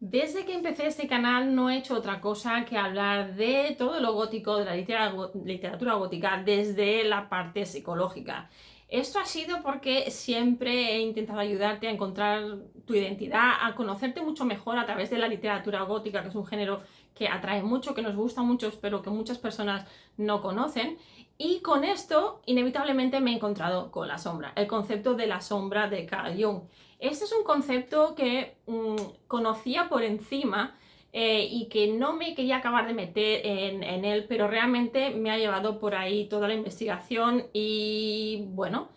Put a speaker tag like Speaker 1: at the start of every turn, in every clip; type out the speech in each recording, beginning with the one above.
Speaker 1: Desde que empecé este canal no he hecho otra cosa que hablar de todo lo gótico, de la literatura gótica desde la parte psicológica. Esto ha sido porque siempre he intentado ayudarte a encontrar tu identidad, a conocerte mucho mejor a través de la literatura gótica, que es un género que atrae mucho, que nos gusta mucho, pero que muchas personas no conocen. Y con esto, inevitablemente me he encontrado con la sombra, el concepto de la sombra de Carl Jung. Este es un concepto que conocía por encima y que no me quería acabar de meter en él, pero realmente me ha llevado por ahí toda la investigación y bueno,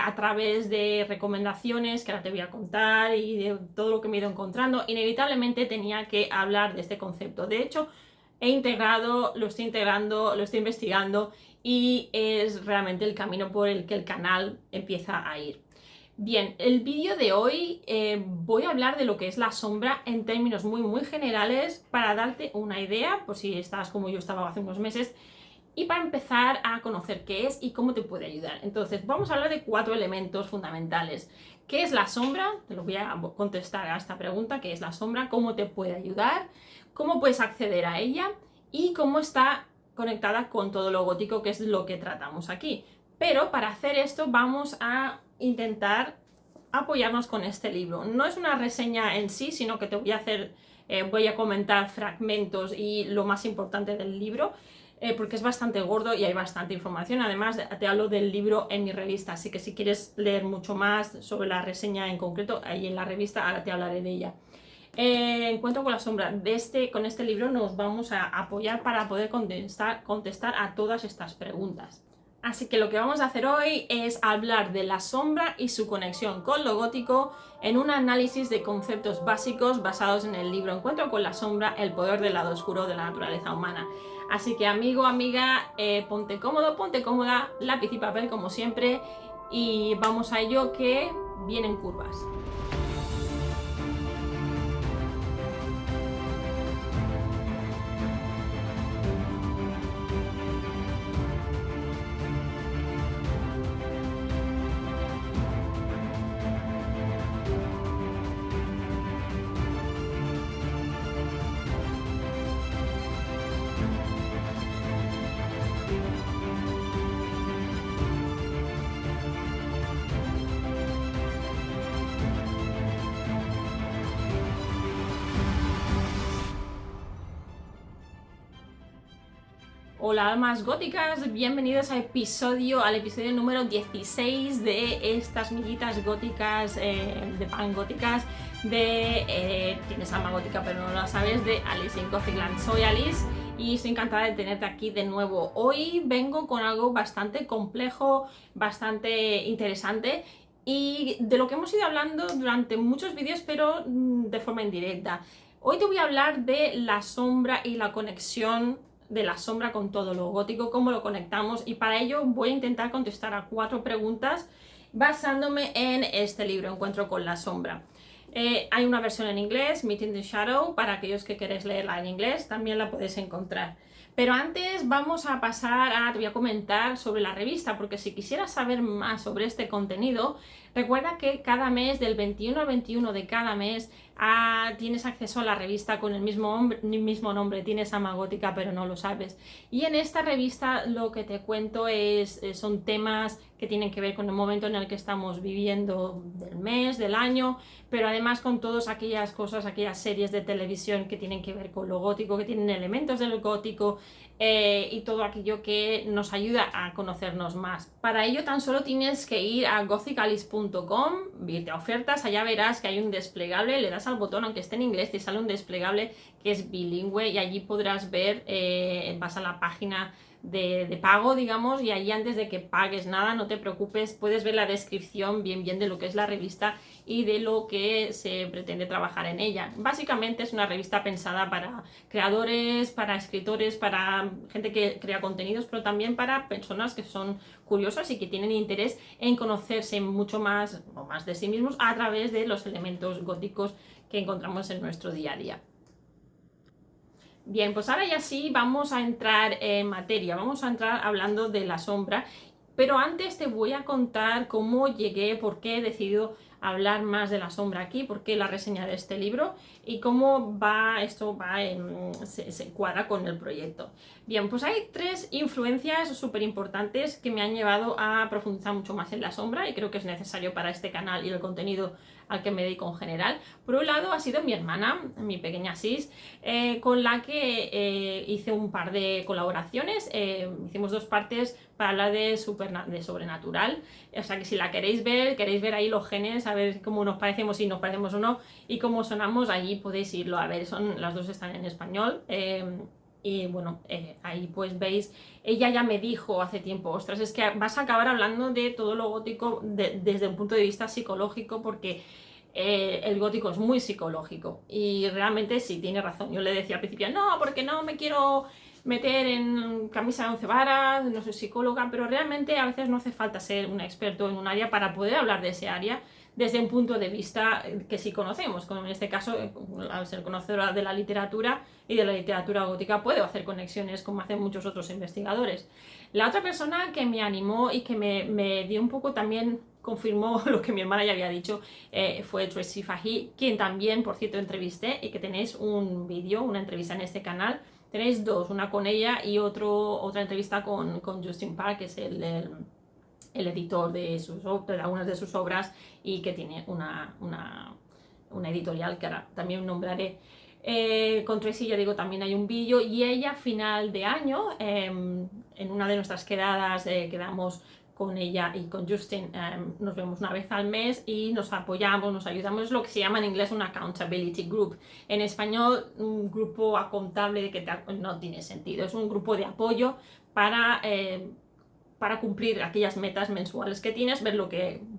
Speaker 1: a través de recomendaciones que ahora te voy a contar y de todo lo que me he ido encontrando, inevitablemente tenía que hablar de este concepto. De hecho, lo estoy integrando, lo estoy investigando y es realmente el camino por el que el canal empieza a ir. Bien, el vídeo de hoy voy a hablar de lo que es la sombra en términos muy generales para darte una idea, por si estás como yo estaba hace unos meses, y para empezar a conocer qué es y cómo te puede ayudar. Entonces, vamos a hablar de 4 elementos fundamentales. ¿Qué es la sombra? Te lo voy a contestar a esta pregunta. ¿Qué es la sombra? ¿Cómo te puede ayudar? ¿Cómo puedes acceder a ella? Y cómo está conectada con todo lo gótico, que es lo que tratamos aquí. Pero para hacer esto vamos a intentar apoyarnos con este libro. No es una reseña en sí, sino que te voy a hacer, voy a comentar fragmentos y lo más importante del libro, porque es bastante gordo y hay bastante información. Además, te hablo del libro en mi revista, así que si quieres leer mucho más sobre la reseña en concreto, ahí en la revista ahora te hablaré de ella. Encuentro con la sombra. Con este libro nos vamos a apoyar para poder contestar a todas estas preguntas. Así que lo que vamos a hacer hoy es hablar de la sombra y su conexión con lo gótico en un análisis de conceptos básicos basados en el libro Encuentro con la sombra, el poder del lado oscuro de la naturaleza humana. Así que amigo, amiga, ponte cómodo, ponte cómoda, lápiz y papel como siempre y vamos a ello que vienen curvas. Hola almas góticas, bienvenidos al episodio número 16 de estas miguitas góticas, de pan góticas, tienes alma gótica pero no la sabes, de Alice in Gothicland. Soy Alice y estoy encantada de tenerte aquí de nuevo. Hoy vengo con algo bastante complejo, bastante interesante y de lo que hemos ido hablando durante muchos vídeos, pero de forma indirecta. Hoy te voy a hablar de la sombra y la conexión de la sombra con todo lo gótico, cómo lo conectamos, y para ello voy a intentar contestar a 4 preguntas basándome en este libro, Encuentro con la sombra. Hay una versión en inglés, Meeting the Shadow, para aquellos que queréis leerla en inglés, también la podéis encontrar. Pero antes vamos a te voy a comentar sobre la revista, porque si quisieras saber más sobre este contenido, recuerda que cada mes, del 21 al 21 de cada mes, tienes acceso a la revista con el mismo nombre, tienes Alma Gótica pero no lo sabes. Y en esta revista lo que te cuento son temas que tienen que ver con el momento en el que estamos viviendo del mes, del año, pero además con todas aquellas cosas, aquellas series de televisión que tienen que ver con lo gótico, que tienen elementos del gótico, y todo aquello que nos ayuda a conocernos más. Para ello tan solo tienes que ir a gothicalice.com, irte a ofertas, allá verás que hay un desplegable, le das al botón, aunque esté en inglés, te sale un desplegable que es bilingüe y allí podrás ver, vas a la página de pago, digamos, y allí antes de que pagues nada, no te preocupes, puedes ver la descripción bien de lo que es la revista y de lo que se pretende trabajar en ella. Básicamente es una revista pensada para creadores, para escritores, para gente que crea contenidos, pero también para personas que son curiosas y que tienen interés en conocerse mucho más o más de sí mismos a través de los elementos góticos que encontramos en nuestro día a día. Bien, pues ahora ya sí vamos a entrar en materia, vamos a entrar hablando de la sombra, pero antes te voy a contar cómo llegué, por qué he decidido hablar más de la sombra aquí, porque la reseña de este libro y cómo se cuadra con el proyecto. Bien, pues hay 3 influencias súper importantes que me han llevado a profundizar mucho más en la sombra y creo que es necesario para este canal y el contenido al que me dedico en general. Por un lado ha sido mi hermana, mi pequeña Sis, con la que hice un par de colaboraciones. Hicimos 2 partes para hablar de sobrenatural, o sea que si la queréis ver ahí los genes, a ver cómo nos parecemos, si nos parecemos o no, y cómo sonamos, allí podéis irlo a ver. Las 2 están en español. Y bueno, ahí pues veis, ella ya me dijo hace tiempo, ostras, es que vas a acabar hablando de todo lo gótico desde un punto de vista psicológico, porque el gótico es muy psicológico. Y realmente sí, tiene razón. Yo le decía al principio, no, porque no me quiero meter en camisa de 11 varas, no soy psicóloga, pero realmente a veces no hace falta ser un experto en un área para poder hablar de ese área desde un punto de vista que sí conocemos, como en este caso, al ser conocedora de la literatura y de la literatura gótica, puedo hacer conexiones como hacen muchos otros investigadores. La otra persona que me animó y que me dio un poco también, confirmó lo que mi hermana ya había dicho, fue Tracy Fahey, quien también, por cierto, entrevisté y que tenéis un vídeo, una entrevista en este canal. Tenéis 2, una con ella y otra entrevista con Justin Park, que es el editor de algunas de sus obras y que tiene una editorial que ahora también nombraré. Con Tracy, ya digo, también hay un vídeo, y ella a final de año, en una de nuestras quedadas, quedamos con ella y con Justin, nos vemos una vez al mes y nos apoyamos, nos ayudamos. Es lo que se llama en inglés un accountability group. En español, un grupo contable, que no tiene sentido, es un grupo de apoyo para cumplir aquellas metas mensuales que tienes, ver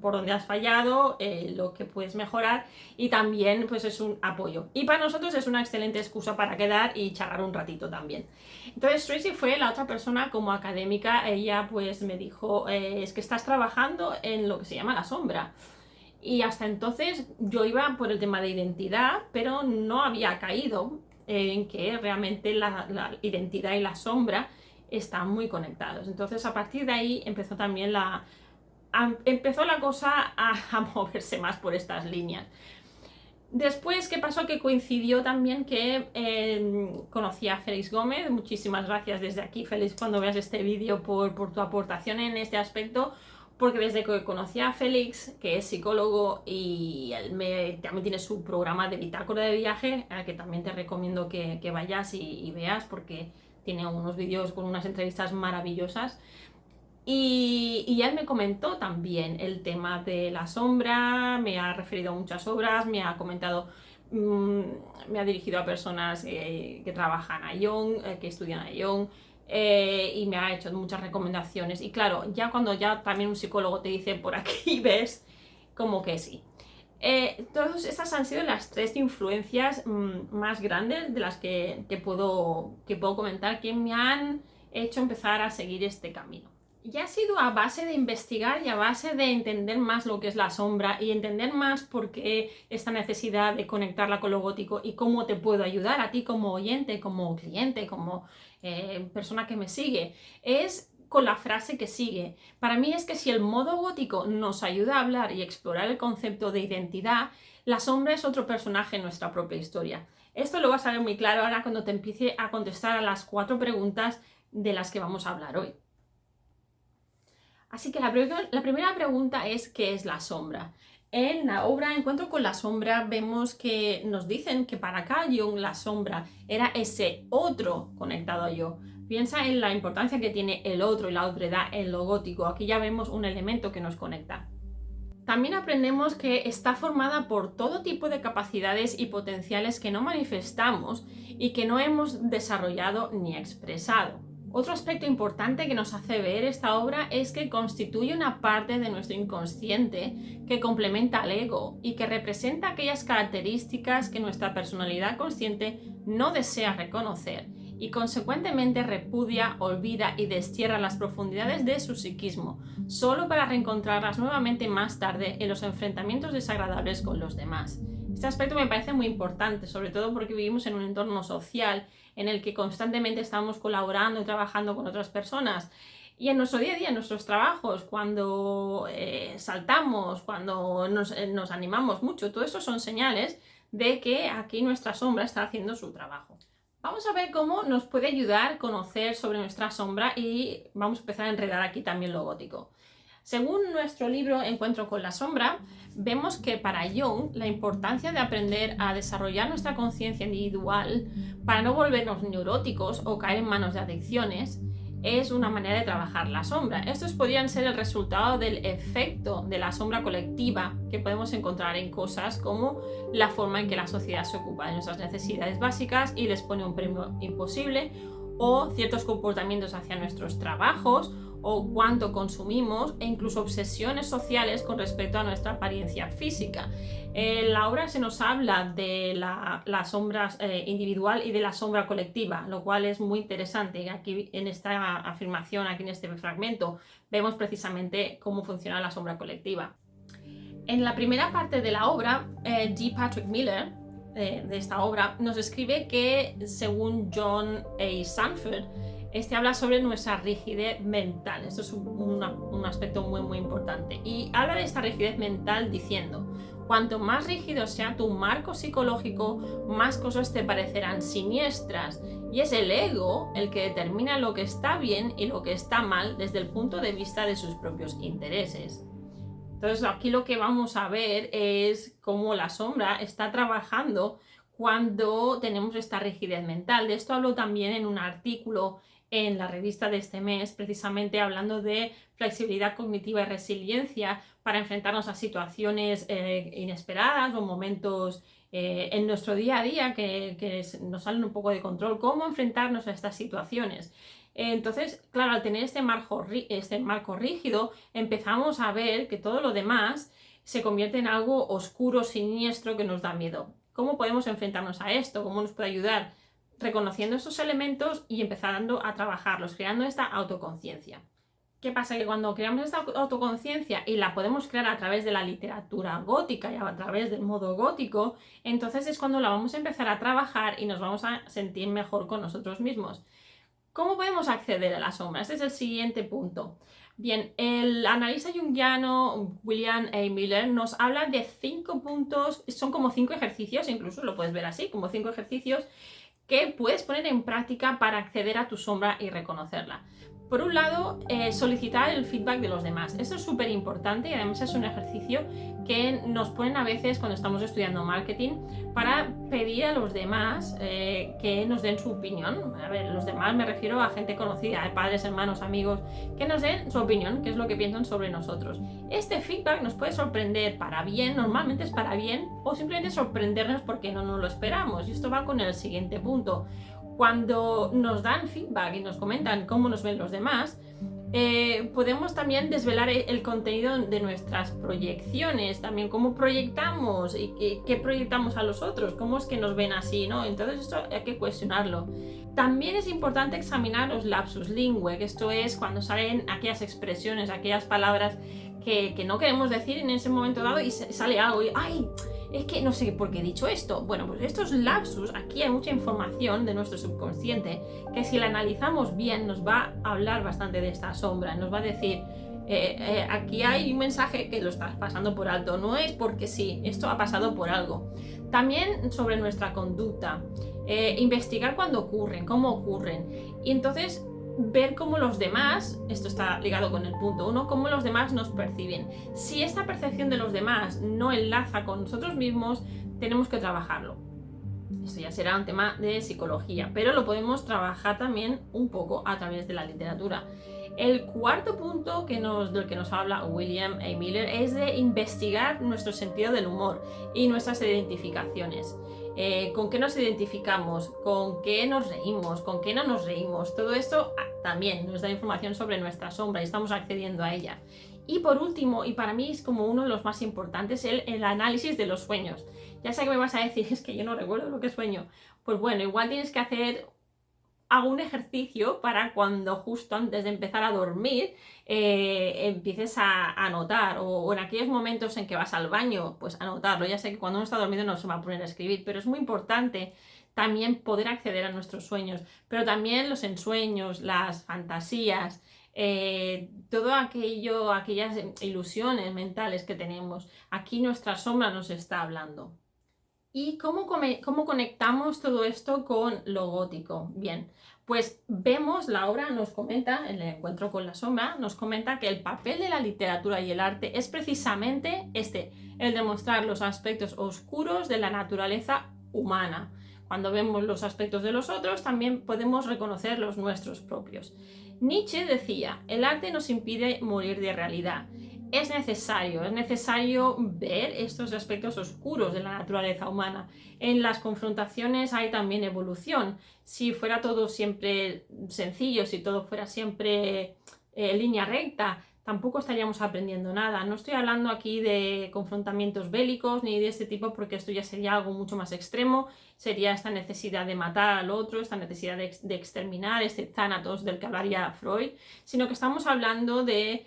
Speaker 1: por dónde has fallado, lo que puedes mejorar, y también pues es un apoyo. Y para nosotros es una excelente excusa para quedar y charlar un ratito también. Entonces Tracy fue la otra persona como académica. Ella pues me dijo, es que estás trabajando en lo que se llama la sombra. Y hasta entonces yo iba por el tema de identidad, pero no había caído en que realmente la identidad y la sombra están muy conectados. Entonces a partir de ahí empezó también empezó la cosa a moverse más por estas líneas. Después, ¿qué pasó? Que coincidió también que conocí a Félix Gómez. Muchísimas gracias desde aquí, Félix, cuando veas este vídeo, por tu aportación en este aspecto, porque desde que conocí a Félix, que es psicólogo y él también tiene su programa de bitácora de viaje, al que también te recomiendo que vayas y veas, porque tiene unos vídeos con unas entrevistas maravillosas. Y él me comentó también el tema de la sombra, me ha referido a muchas obras, me ha comentado, me ha dirigido a personas que trabajan a Jung, que estudian a Jung, y me ha hecho muchas recomendaciones. Y claro, ya cuando ya también un psicólogo te dice por aquí ves, como que sí. Todas estas han sido las 3 influencias más grandes de las que puedo comentar, que me han hecho empezar a seguir este camino. Y ha sido a base de investigar y a base de entender más lo que es la sombra y entender más por qué esta necesidad de conectarla con lo gótico y cómo te puedo ayudar a ti como oyente, como cliente, como persona que me sigue. Es con la frase que sigue. Para mí es que si el modo gótico nos ayuda a hablar y explorar el concepto de identidad, la sombra es otro personaje en nuestra propia historia. Esto lo vas a ver muy claro ahora cuando te empiece a contestar a las 4 preguntas de las que vamos a hablar hoy. Así que la primera pregunta es, ¿qué es la sombra? En la obra Encuentro con la sombra vemos que nos dicen que para Carl Jung la sombra era ese otro conectado a yo. Piensa en la importancia que tiene el otro y la otredad en lo gótico. Aquí ya vemos un elemento que nos conecta. También aprendemos que está formada por todo tipo de capacidades y potenciales que no manifestamos y que no hemos desarrollado ni expresado. Otro aspecto importante que nos hace ver esta obra es que constituye una parte de nuestro inconsciente que complementa al ego y que representa aquellas características que nuestra personalidad consciente no desea reconocer y consecuentemente repudia, olvida y destierra las profundidades de su psiquismo, solo para reencontrarlas nuevamente más tarde en los enfrentamientos desagradables con los demás. Este aspecto me parece muy importante, sobre todo porque vivimos en un entorno social en el que constantemente estamos colaborando y trabajando con otras personas. Y en nuestro día a día, en nuestros trabajos, cuando saltamos, cuando nos animamos mucho, todo eso son señales de que aquí nuestra sombra está haciendo su trabajo. Vamos a ver cómo nos puede ayudar a conocer sobre nuestra sombra y vamos a empezar a enredar aquí también lo gótico. Según nuestro libro Encuentro con la sombra, vemos que para Jung la importancia de aprender a desarrollar nuestra conciencia individual para no volvernos neuróticos o caer en manos de adicciones es una manera de trabajar la sombra. Estos podrían ser el resultado del efecto de la sombra colectiva que podemos encontrar en cosas como la forma en que la sociedad se ocupa de nuestras necesidades básicas y les pone un premio imposible, o ciertos comportamientos hacia nuestros trabajos, o cuánto consumimos, e incluso obsesiones sociales con respecto a nuestra apariencia física. En la obra se nos habla de la sombra individual y de la sombra colectiva, lo cual es muy interesante. Aquí en esta afirmación, aquí en este fragmento, vemos precisamente cómo funciona la sombra colectiva. En la primera parte de la obra, G. Patrick Miller, de esta obra, nos escribe que, según John A. Sanford, habla sobre nuestra rigidez mental. Esto es un aspecto muy importante. Y habla de esta rigidez mental diciendo: cuanto más rígido sea tu marco psicológico, más cosas te parecerán siniestras. Y es el ego el que determina lo que está bien y lo que está mal desde el punto de vista de sus propios intereses. Entonces aquí lo que vamos a ver es cómo la sombra está trabajando cuando tenemos esta rigidez mental. De esto hablo también en un artículo en la revista de este mes, precisamente hablando de flexibilidad cognitiva y resiliencia para enfrentarnos a situaciones inesperadas o momentos en nuestro día a día que nos salen un poco de control. ¿Cómo enfrentarnos a estas situaciones? Entonces, claro, al tener este marco rígido, empezamos a ver que todo lo demás se convierte en algo oscuro, siniestro, que nos da miedo. ¿Cómo podemos enfrentarnos a esto? ¿Cómo nos puede ayudar? Reconociendo estos elementos y empezando a trabajarlos, creando esta autoconciencia. ¿Qué pasa? Que cuando creamos esta autoconciencia y la podemos crear a través de la literatura gótica y a través del modo gótico, entonces es cuando la vamos a empezar a trabajar y nos vamos a sentir mejor con nosotros mismos. ¿Cómo podemos acceder a la sombra? Este es el siguiente punto. Bien, el analista junguiano William A. Miller nos habla de 5 puntos, son como 5 ejercicios, incluso lo puedes ver así, como 5 ejercicios que puedes poner en práctica para acceder a tu sombra y reconocerla. Por un lado, solicitar el feedback de los demás. Esto es súper importante y además es un ejercicio que nos ponen a veces cuando estamos estudiando marketing para pedir a los demás que nos den su opinión. A ver, los demás me refiero a gente conocida, padres, hermanos, amigos, que nos den su opinión, qué es lo que piensan sobre nosotros. Este feedback nos puede sorprender para bien, normalmente es para bien, o simplemente sorprendernos porque no nos lo esperamos. Y esto va con el siguiente punto. Cuando nos dan feedback y nos comentan cómo nos ven los demás, podemos también desvelar el contenido de nuestras proyecciones, también cómo proyectamos y qué proyectamos a los otros, cómo es que nos ven así, ¿no? Entonces esto hay que cuestionarlo. También es importante examinar los lapsus linguae, que esto es cuando salen aquellas expresiones, aquellas palabras que no queremos decir en ese momento dado y sale algo y ¡ay! Es que no sé por qué he dicho esto. Bueno, pues estos lapsus, aquí hay mucha información de nuestro subconsciente que si la analizamos bien nos va a hablar bastante de esta sombra, nos va a decir aquí hay un mensaje que lo estás pasando por alto, no es porque sí, esto ha pasado por algo. También sobre nuestra conducta, investigar cuándo ocurren, cómo ocurren, y entonces ver cómo los demás, esto está ligado con el punto 1, cómo los demás nos perciben. Si esta percepción de los demás no enlaza con nosotros mismos, tenemos que trabajarlo. Esto ya será un tema de psicología, pero lo podemos trabajar también un poco a través de la literatura. El cuarto punto del que nos habla William A. Miller es de investigar nuestro sentido del humor y nuestras identificaciones. ¿Con qué nos identificamos? ¿Con qué nos reímos? ¿Con qué no nos reímos? Todo esto también nos da información sobre nuestra sombra y estamos accediendo a ella. Y por último, y para mí es como uno de los más importantes, el análisis de los sueños. Ya sé que me vas a decir, es que yo no recuerdo lo que sueño. Pues bueno, igual tienes que hacer algún ejercicio para cuando justo antes de empezar a dormir empieces a anotar, o en aquellos momentos en que vas al baño, pues anotarlo. Ya sé que cuando uno está dormido no se va a poner a escribir, pero es muy importante también poder acceder a nuestros sueños, pero también los ensueños, las fantasías, todo aquello, aquellas ilusiones mentales que tenemos. Aquí nuestra sombra nos está hablando. ¿Y cómo conectamos todo esto con lo gótico? Bien, pues vemos, la obra nos comenta, el encuentro con la sombra, nos comenta que el papel de la literatura y el arte es precisamente el de mostrar los aspectos oscuros de la naturaleza humana. Cuando vemos los aspectos de los otros, también podemos reconocer los nuestros propios. Nietzsche decía, el arte nos impide morir de realidad. Es necesario ver estos aspectos oscuros de la naturaleza humana. En las confrontaciones hay también evolución. Si fuera todo siempre sencillo, si todo fuera siempre línea recta, tampoco estaríamos aprendiendo nada. No estoy hablando aquí de confrontamientos bélicos ni de este tipo, porque esto ya sería algo mucho más extremo. Sería esta necesidad de matar al otro, esta necesidad de exterminar, este thanatos del que hablaría Freud, sino que estamos hablando de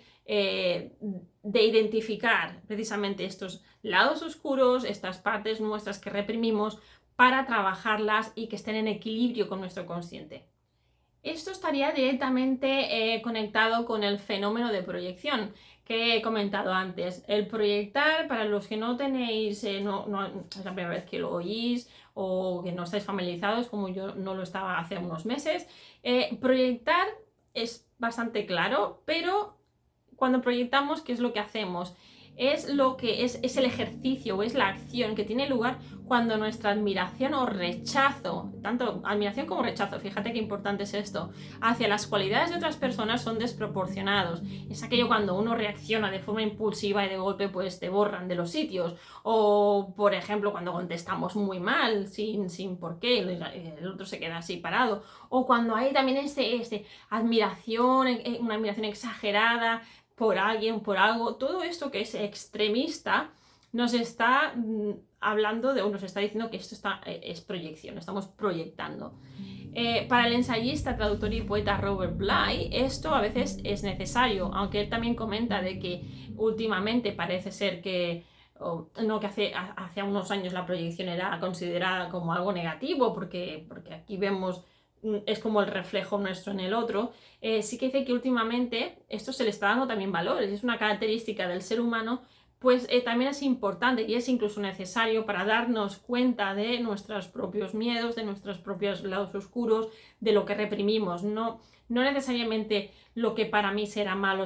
Speaker 1: identificar precisamente estos lados oscuros, estas partes nuestras que reprimimos, para trabajarlas y que estén en equilibrio con nuestro consciente. Esto estaría directamente conectado con el fenómeno de proyección que he comentado antes. El proyectar, para los que no tenéis, no es la primera vez que lo oís o que no estáis familiarizados, como yo no lo estaba hace unos meses, proyectar es bastante claro, pero cuando proyectamos, ¿qué es lo que hacemos? Es el ejercicio o es la acción que tiene lugar cuando nuestra admiración o rechazo, tanto admiración como rechazo, fíjate qué importante es esto, hacia las cualidades de otras personas son desproporcionados. Es aquello cuando uno reacciona de forma impulsiva y de golpe pues te borran de los sitios. O, por ejemplo, cuando contestamos muy mal, sin por qué, el otro se queda así parado. O cuando hay también admiración, una admiración exagerada por alguien, por algo, todo esto que es extremista nos está hablando de, o nos está diciendo que esto es proyección, estamos proyectando. Para el ensayista, traductor y poeta Robert Bly, esto a veces es necesario, aunque él también comenta de que últimamente parece ser que hace unos años la proyección era considerada como algo negativo, porque aquí vemos es como el reflejo nuestro en el otro. Sí que dice que últimamente esto se le está dando también valores, es una característica del ser humano, pues también es importante y es incluso necesario para darnos cuenta de nuestros propios miedos, de nuestros propios lados oscuros, de lo que reprimimos. No necesariamente lo que para mí será malo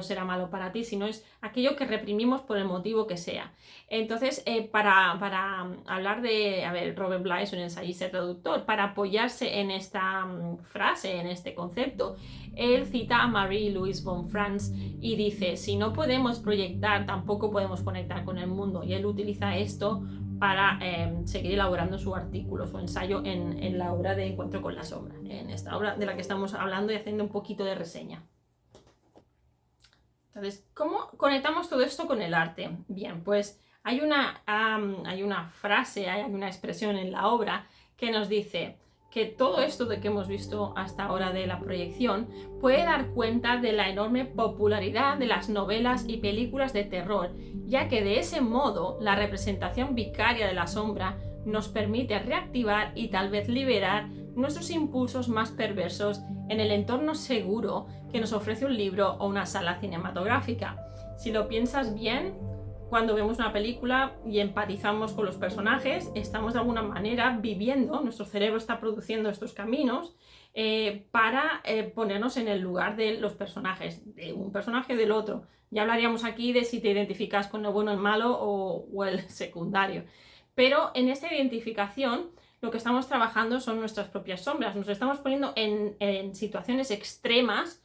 Speaker 1: para ti, sino es aquello que reprimimos por el motivo que sea. Entonces, para hablar de, Robert Bly es un ensayista y traductor, para apoyarse en esta frase, en este concepto, él cita a Marie-Louise von Franz y dice, si no podemos proyectar, tampoco podemos conectar con el mundo. Y él utiliza esto para seguir elaborando su artículo, su ensayo en la obra de Encuentro con la sombra, en esta obra de la que estamos hablando y haciendo un poquito de reseña. Entonces, ¿cómo conectamos todo esto con el arte? Bien, pues hay una frase, hay una expresión en la obra que nos dice que todo esto de que hemos visto hasta ahora de la proyección puede dar cuenta de la enorme popularidad de las novelas y películas de terror, ya que de ese modo la representación vicaria de la sombra nos permite reactivar y tal vez liberar nuestros impulsos más perversos en el entorno seguro que nos ofrece un libro o una sala cinematográfica. Si lo piensas bien, cuando vemos una película y empatizamos con los personajes, estamos de alguna manera viviendo, nuestro cerebro está produciendo estos caminos para ponernos en el lugar de los personajes, de un personaje del otro. Ya hablaríamos aquí de si te identificas con el bueno, el malo o el secundario. Pero en esta identificación lo que estamos trabajando son nuestras propias sombras. Nos estamos poniendo en situaciones extremas.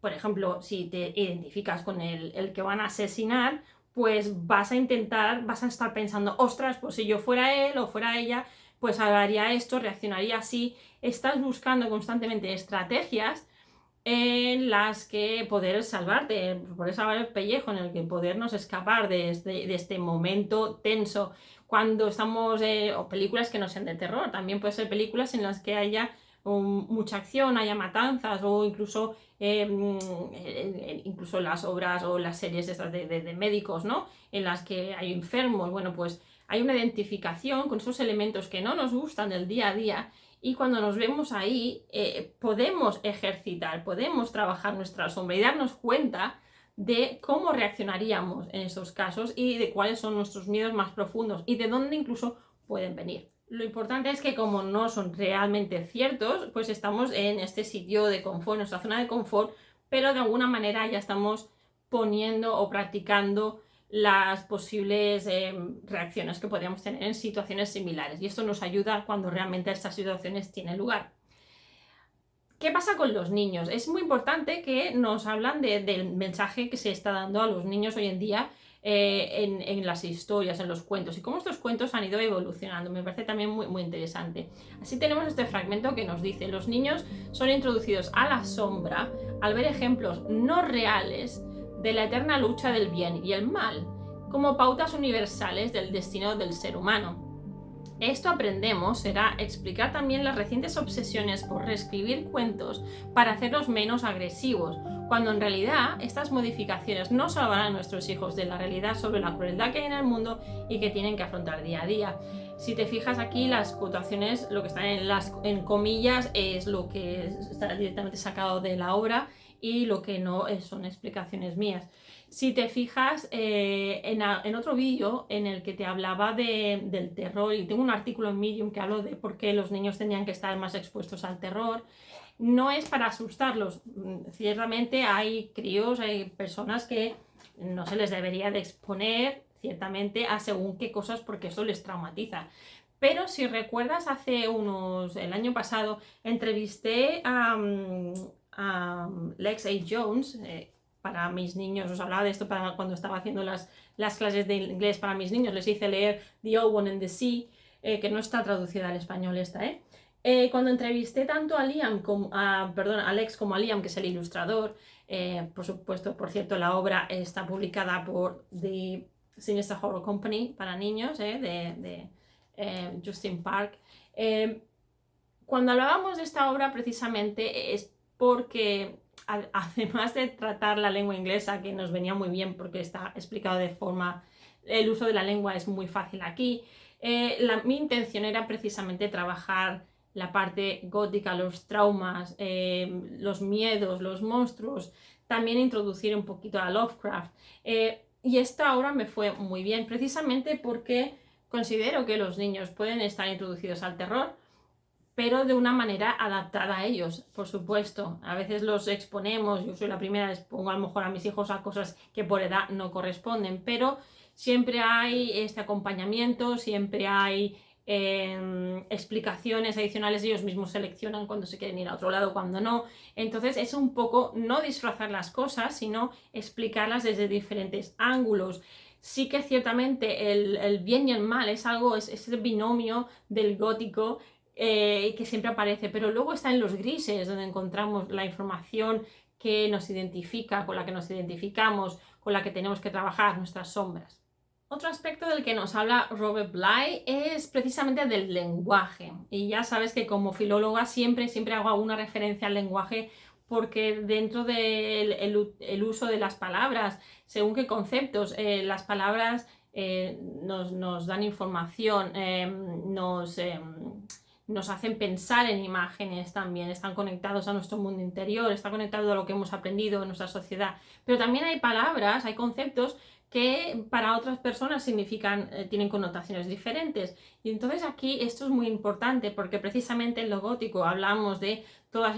Speaker 1: Por ejemplo, si te identificas con el que van a asesinar, pues vas a estar pensando, ostras, pues si yo fuera él o fuera ella, pues haría esto, reaccionaría así. Estás buscando constantemente estrategias en las que poder salvarte, poder salvar el pellejo, en el que podernos escapar de este momento tenso. Cuando estamos, o películas que no sean de terror, también puede ser películas en las que haya mucha acción, haya matanzas, o incluso las obras o las series de médicos, ¿no? En las que hay enfermos. Bueno, pues hay una identificación con esos elementos que no nos gustan del día a día y cuando nos vemos ahí podemos ejercitar, podemos trabajar nuestra sombra y darnos cuenta de cómo reaccionaríamos en esos casos y de cuáles son nuestros miedos más profundos y de dónde incluso pueden venir. Lo importante es que como no son realmente ciertos, pues estamos en este sitio de confort, nuestra zona de confort, pero de alguna manera ya estamos poniendo o practicando las posibles reacciones que podríamos tener en situaciones similares y esto nos ayuda cuando realmente estas situaciones tienen lugar. ¿Qué pasa con los niños? Es muy importante que nos hablan del mensaje que se está dando a los niños hoy en día en las historias, en los cuentos y cómo estos cuentos han ido evolucionando. Me parece también muy interesante. Así tenemos este fragmento que nos dice: los niños son introducidos a la sombra al ver ejemplos no reales de la eterna lucha del bien y el mal, como pautas universales del destino del ser humano. Esto aprendemos será explicar también las recientes obsesiones por reescribir cuentos para hacerlos menos agresivos, cuando en realidad estas modificaciones no salvarán a nuestros hijos de la realidad sobre la crueldad que hay en el mundo y que tienen que afrontar día a día. Si te fijas aquí, las quotaciones, lo que están en comillas, es lo que está directamente sacado de la obra y lo que no son explicaciones mías. Si te fijas en otro vídeo en el que te hablaba del terror, y tengo un artículo en Medium que hablo de por qué los niños tenían que estar más expuestos al terror, no es para asustarlos. Ciertamente hay críos, hay personas que no se les debería de exponer ciertamente a según qué cosas porque eso les traumatiza. Pero si recuerdas, el año pasado, entrevisté a Lex A. Jones, para mis niños, os hablaba de esto para cuando estaba haciendo las clases de inglés para mis niños, les hice leer The Old One and the Sea, que no está traducida al español esta, cuando entrevisté tanto a Alex como a Liam, que es el ilustrador, por supuesto, por cierto, la obra está publicada por The Sinister Horror Company para niños, de Justin Park. Cuando hablábamos de esta obra, precisamente es porque, además de tratar la lengua inglesa, que nos venía muy bien porque está explicado de forma, el uso de la lengua es muy fácil aquí, mi intención era precisamente trabajar la parte gótica, los traumas, los miedos, los monstruos, también introducir un poquito a Lovecraft. Y esta obra me fue muy bien, precisamente porque considero que los niños pueden estar introducidos al terror, pero de una manera adaptada a ellos, por supuesto. A veces los exponemos, yo soy la primera, les pongo a lo mejor a mis hijos a cosas que por edad no corresponden, pero siempre hay este acompañamiento, siempre hay explicaciones adicionales, ellos mismos seleccionan cuando se quieren ir a otro lado, cuando no. Entonces es un poco no disfrazar las cosas, sino explicarlas desde diferentes ángulos. Sí que ciertamente el bien y el mal es ese binomio del gótico que siempre aparece, pero luego está en los grises, donde encontramos la información que nos identifica, con la que nos identificamos, con la que tenemos que trabajar, nuestras sombras. Otro aspecto del que nos habla Robert Bly es precisamente del lenguaje. Y ya sabes que como filóloga siempre hago alguna referencia al lenguaje, porque dentro del el uso de las palabras, según qué conceptos, las palabras nos dan información, nos hacen pensar en imágenes también, están conectados a nuestro mundo interior, están conectados a lo que hemos aprendido en nuestra sociedad. Pero también hay palabras, hay conceptos que para otras personas tienen connotaciones diferentes. Y entonces aquí esto es muy importante porque precisamente en lo gótico hablamos de todas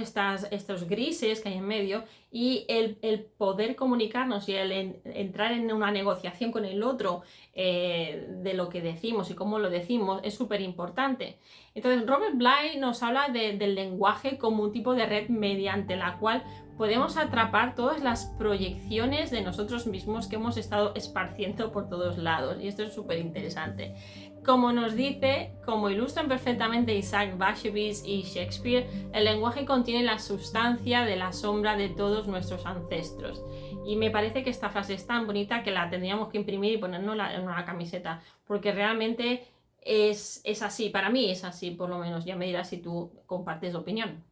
Speaker 1: estos grises que hay en medio y el poder comunicarnos y el entrar en una negociación con el otro de lo que decimos y cómo lo decimos es súper importante. Entonces Robert Bly nos habla del lenguaje como un tipo de red mediante la cual podemos atrapar todas las proyecciones de nosotros mismos que hemos estado esparciendo por todos lados, y esto es súper interesante. Como nos dice, como ilustran perfectamente Isaac Bashevis y Shakespeare, el lenguaje contiene la sustancia de la sombra de todos nuestros ancestros. Y me parece que esta frase es tan bonita que la tendríamos que imprimir y ponernos en una camiseta, porque realmente es así, para mí es así, por lo menos. Ya me dirás si tú compartes opinión.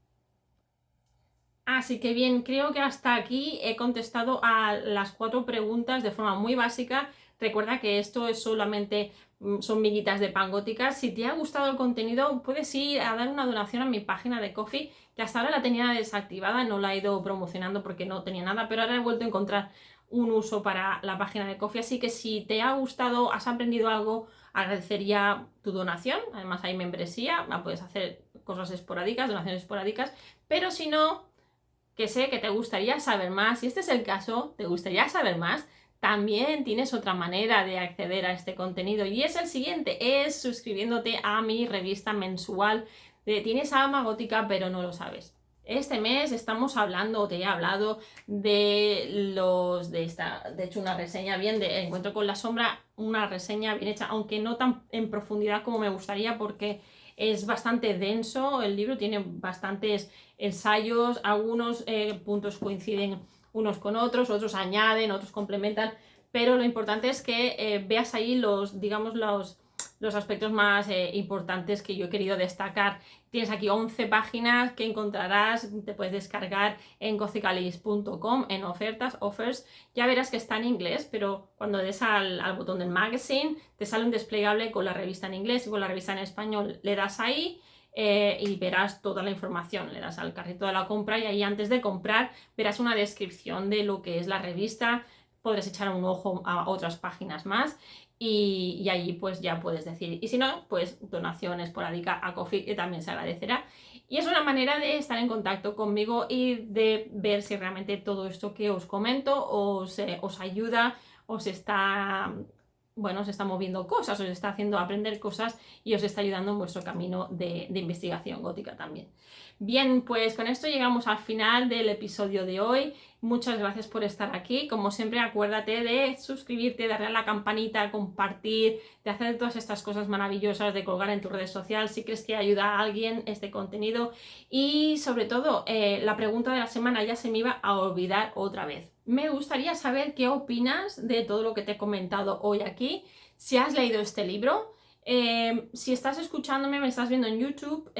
Speaker 1: Así que bien, creo que hasta aquí he contestado a las 4 preguntas de forma muy básica. Recuerda que esto es solamente son miguitas de pan góticas. Si te ha gustado el contenido, puedes ir a dar una donación a mi página de Ko-fi, que hasta ahora la tenía desactivada, no la he ido promocionando porque no tenía nada, pero ahora he vuelto a encontrar un uso para la página de Ko-fi, así que si te ha gustado, has aprendido algo, agradecería tu donación. Además hay membresía, puedes hacer cosas esporádicas, donaciones esporádicas, pero si no, que sé que te gustaría saber más, si este es el caso, te gustaría saber más, también tienes otra manera de acceder a este contenido y es el siguiente, es suscribiéndote a mi revista mensual de Tienes alma gótica pero no lo sabes. Este mes estamos hablando, o te he hablado, de de hecho una reseña bien de Encuentro con la sombra, una reseña bien hecha, aunque no tan en profundidad como me gustaría porque es bastante denso, el libro tiene bastantes ensayos, algunos puntos coinciden unos con otros, otros añaden, otros complementan, pero lo importante es que veas ahí digamos, los aspectos más importantes que yo he querido destacar. Tienes aquí 11 páginas que encontrarás, te puedes descargar en gothicalice.com en offers. Ya verás que está en inglés, pero cuando des al botón del magazine te sale un desplegable con la revista en inglés y con la revista en español. Le das ahí y verás toda la información. Le das al carrito de la compra y ahí antes de comprar verás una descripción de lo que es la revista. Podrás echar un ojo a otras páginas más y allí pues ya puedes decir. Y si no, pues donación esporádica a Ko-fi, que también se agradecerá. Y es una manera de estar en contacto conmigo y de ver si realmente todo esto que os comento os ayuda, os está moviendo cosas, os está haciendo aprender cosas y os está ayudando en vuestro camino de investigación gótica también. Bien, pues con esto llegamos al final del episodio de hoy. Muchas gracias por estar aquí. Como siempre, acuérdate de suscribirte, darle a la campanita, compartir, de hacer todas estas cosas maravillosas, de colgar en tu red social si crees que ayuda a alguien este contenido. Y sobre todo, la pregunta de la semana ya se me iba a olvidar otra vez. Me gustaría saber qué opinas de todo lo que te he comentado hoy aquí. Si has leído este libro, si estás escuchándome, me estás viendo en YouTube,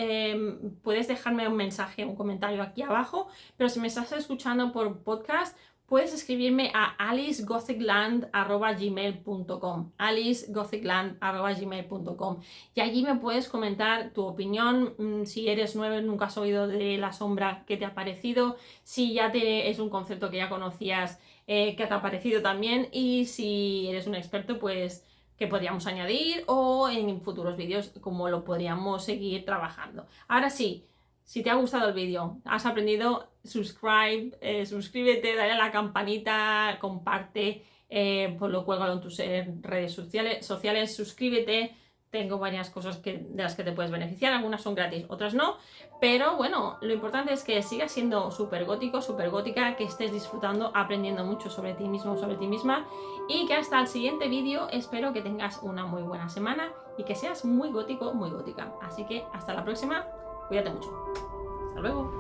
Speaker 1: puedes dejarme un mensaje, un comentario aquí abajo, pero si me estás escuchando por podcast, puedes escribirme a alicegothicland@gmail.com, alicegothicland@gmail.com, y allí me puedes comentar tu opinión, si eres nuevo, nunca has oído de la sombra, qué te ha parecido, si ya es un concepto que ya conocías, qué te ha parecido también, y si eres un experto, pues que podríamos añadir o en futuros vídeos cómo lo podríamos seguir trabajando. Ahora sí, si te ha gustado el vídeo, has aprendido, suscríbete, dale a la campanita, comparte, pues lo cuelgo en tus redes sociales, suscríbete. Tengo varias cosas de las que te puedes beneficiar, algunas son gratis, otras no, pero bueno, lo importante es que sigas siendo súper gótico, súper gótica, que estés disfrutando, aprendiendo mucho sobre ti mismo, sobre ti misma, y que hasta el siguiente vídeo espero que tengas una muy buena semana y que seas muy gótico, muy gótica. Así que hasta la próxima, cuídate mucho. Hasta luego.